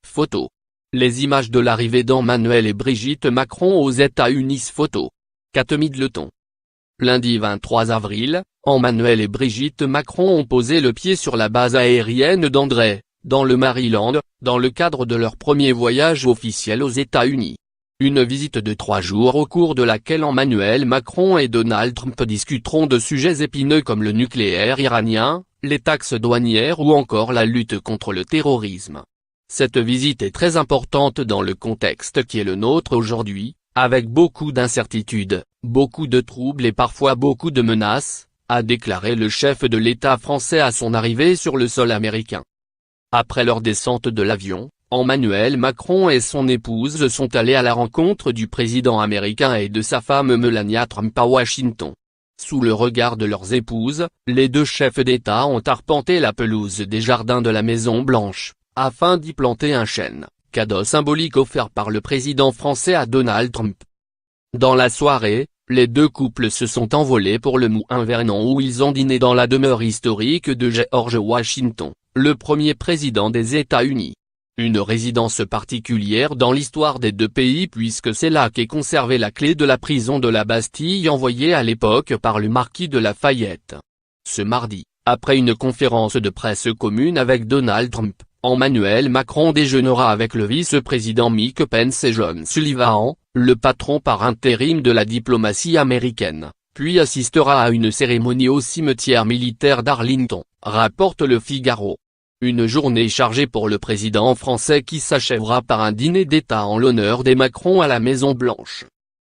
Photo. Les images de l'arrivée d'Emmanuel et Brigitte Macron aux États-Unis. Photo. Katemid Leton. Lundi 23 avril, Emmanuel et Brigitte Macron ont posé le pied sur la base aérienne d'André, dans le Maryland, dans le cadre de leur premier voyage officiel aux États-Unis. Une visite de 3 jours au cours de laquelle Emmanuel Macron et Donald Trump discuteront de sujets épineux comme le nucléaire iranien, les taxes douanières ou encore la lutte contre le terrorisme. Cette visite est très importante dans le contexte qui est le nôtre aujourd'hui, avec beaucoup d'incertitudes, beaucoup de troubles et parfois beaucoup de menaces, a déclaré le chef de l'État français à son arrivée sur le sol américain. Après leur descente de l'avion, Emmanuel Macron et son épouse sont allés à la rencontre du président américain et de sa femme Melania Trump à Washington. Sous le regard de leurs épouses, les deux chefs d'État ont arpenté la pelouse des jardins de la Maison-Blanche, afin d'y planter un chêne, cadeau symbolique offert par le président français à Donald Trump. Dans la soirée, les deux couples se sont envolés pour le Mount Vernon où ils ont dîné dans la demeure historique de George Washington, le premier président des États-Unis. Une résidence particulière dans l'histoire des deux pays puisque c'est là qu'est conservée la clé de la prison de la Bastille envoyée à l'époque par le marquis de Lafayette. Ce mardi, après une conférence de presse commune avec Donald Trump, Emmanuel Macron déjeunera avec le vice-président Mike Pence et John Sullivan, le patron par intérim de la diplomatie américaine, puis assistera à une cérémonie au cimetière militaire d'Arlington, rapporte Le Figaro. Une journée chargée pour le président français qui s'achèvera par un dîner d'État en l'honneur des Macron à la Maison-Blanche.